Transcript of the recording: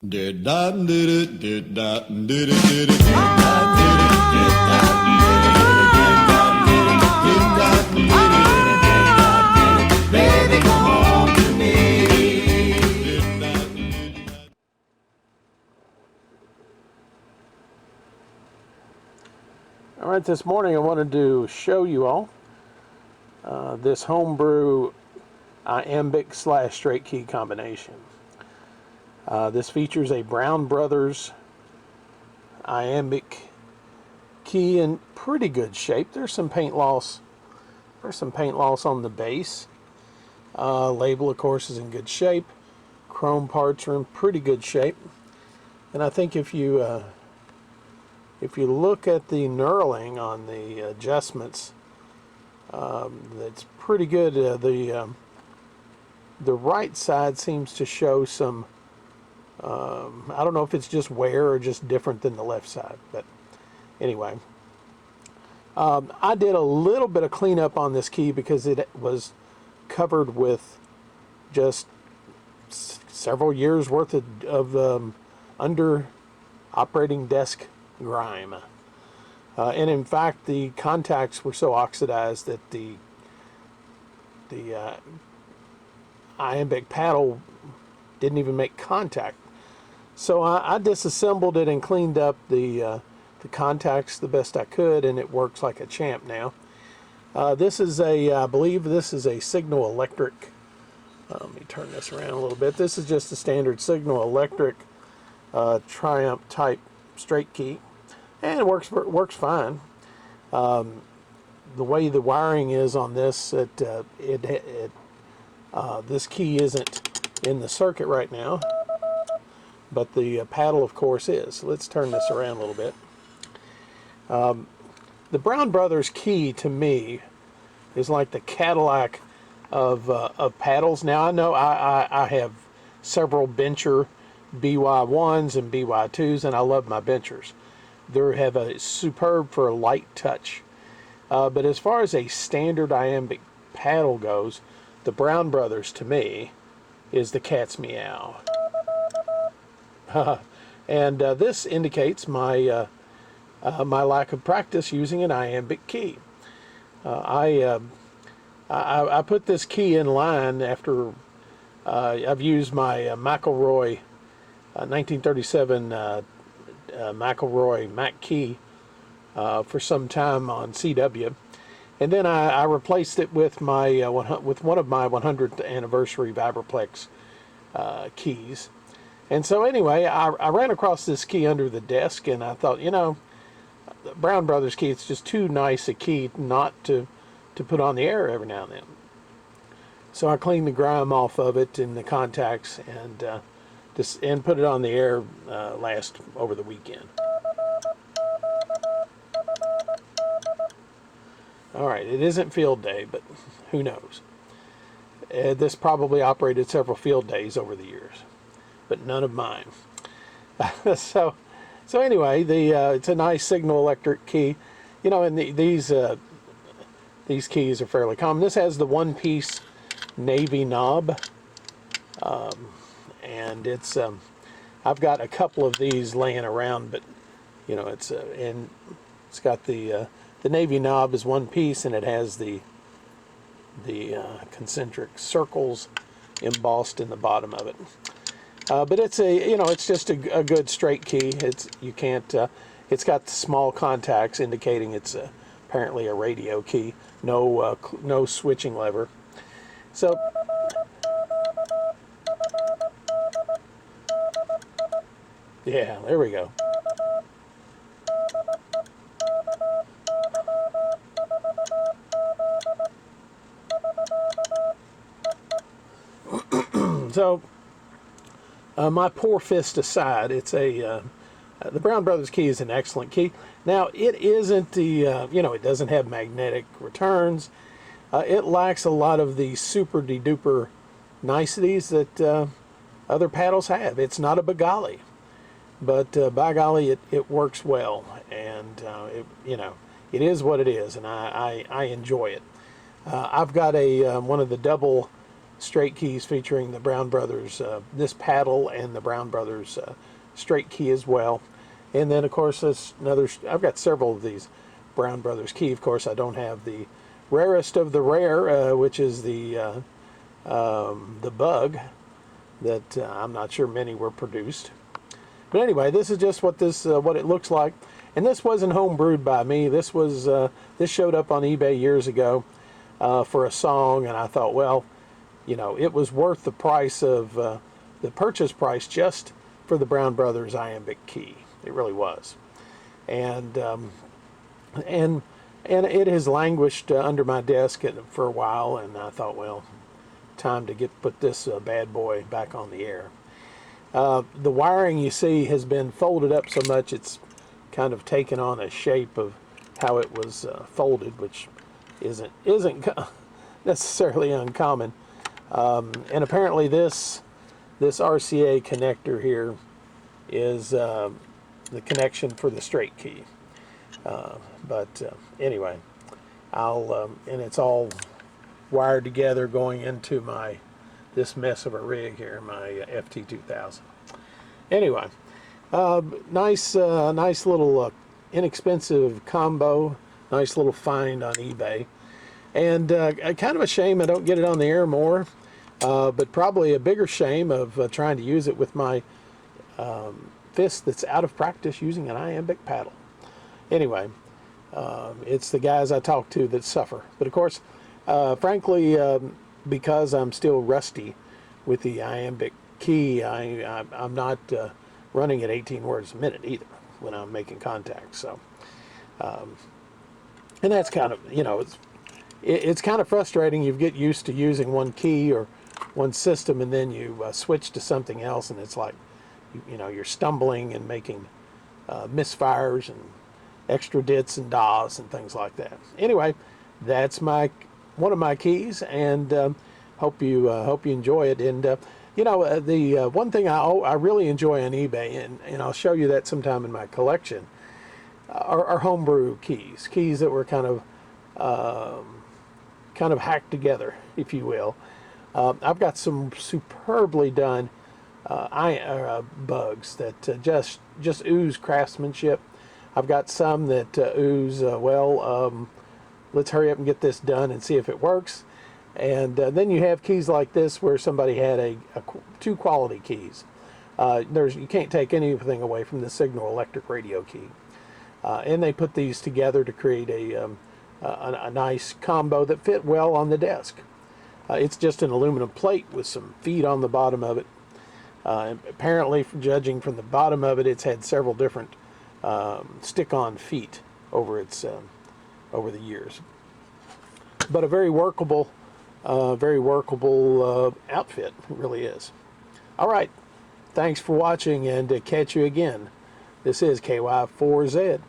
All right, this morning I wanted to show you all this homebrew iambic / straight key combination. This features a Brown Brothers iambic key in pretty good shape. There's some paint loss. On the base. Label, of course, is in good shape. Chrome parts are in pretty good shape. And I think if you look at the knurling on the adjustments, that's pretty good. The right side seems to show some, I don't know if it's just wear or just different than the left side, but anyway. I did a little bit of cleanup on this key because it was covered with just several years worth of under operating desk grime. And in fact, the contacts were so oxidized that the iambic paddle didn't even make contact. So I disassembled it and cleaned up the contacts the best I could, and it works like a champ now. This is I believe this is a Signal Electric. Let me turn this around a little bit. This is just a standard Signal Electric Triumph type straight key, and it works fine. The way the wiring is on this, this key isn't in the circuit right now, but the paddle, of course, is. So let's turn this around a little bit. The Brown Brothers key, to me, is like the Cadillac of paddles. Now, I know I have several bencher BY1s and BY2s, and I love my benchers. They have a superb for a light touch. But as far as a standard iambic paddle goes, the Brown Brothers, to me, is the cat's meow. And this indicates my my lack of practice using an iambic key. I put this key in line after I've used my McElroy 1937 McElroy Mac key for some time on CW, and then I replaced it with my with one of my 100th anniversary Vibraplex keys. And so anyway, I ran across this key under the desk, and I thought, you know, the Brown Brothers key, it's just too nice a key not to put on the air every now and then. So I cleaned the grime off of it and the contacts, and put it on the air over the weekend. All right, it isn't field day, but who knows? This probably operated several field days over the years, but none of mine. So anyway, it's a nice Signal Electric key, you know, and these keys are fairly common. This has the one-piece navy knob, and it's I've got a couple of these laying around, but you know, it's got the navy knob is one piece, and it has the concentric circles embossed in the bottom of it. But it's it's just a good straight key. It's got small contacts indicating it's apparently a radio key. No switching lever. So yeah, there we go. So, my poor fist aside, it's the Brown Brothers key is an excellent key. Now, it isn't it doesn't have magnetic returns. It lacks a lot of the super de-duper niceties that other paddles have. It's not a Bengali, but by golly, it works well, and it is what it is, and I enjoy it. I've got one of the double straight keys featuring the Brown Brothers, this paddle and the Brown Brothers straight key as well. And then, of course, there's another. I've got several of these Brown Brothers key. Of course, I don't have the rarest of the rare, which is the Bug, that I'm not sure many were produced. But anyway, this is just what what it looks like. And this wasn't home brewed by me. This was this showed up on eBay years ago for a song, and I thought, well, you know, it was worth the price of the purchase price just for the Brown Brothers iambic key. It really was. And it has languished under my desk for a while, and I thought, well, time to put this bad boy back on the air. The wiring, you see, has been folded up so much it's kind of taken on a shape of how it was folded, which isn't necessarily uncommon. And apparently this RCA connector here is the connection for the straight key. Anyway, and it's all wired together going into this mess of a rig here, my FT2000. Anyway, nice little inexpensive combo, nice little find on eBay, and kind of a shame I don't get it on the air more, but probably a bigger shame of trying to use it with my fist that's out of practice using an iambic paddle. Anyway, it's the guys I talk to that suffer. But of course, frankly, because I'm still rusty with the iambic key, I'm not running at 18 words a minute either when I'm making contact. So, and that's kind of, you know, it's kind of frustrating. You get used to using one key or one system, and then you switch to something else, and it's like, you know, you're stumbling and making misfires and extra dits and das and things like that. Anyway, that's one of my keys, and hope you enjoy it. And you know, the one thing I really enjoy on eBay, and I'll show you that sometime in my collection, are homebrew keys that were kind of hacked together, if you will. I've got some superbly done bugs that just ooze craftsmanship. I've got some that ooze, let's hurry up and get this done and see if it works. And then you have keys like this where somebody had two quality keys. You can't take anything away from the Signal electric radio key. And they put these together to create a nice combo that fit well on the desk. It's just an aluminum plate with some feet on the bottom of it. Apparently, judging from the bottom of it, it's had several different stick-on feet over the years. But a very workable outfit, it really is. All right, thanks for watching, and catch you again. This is KY5Z.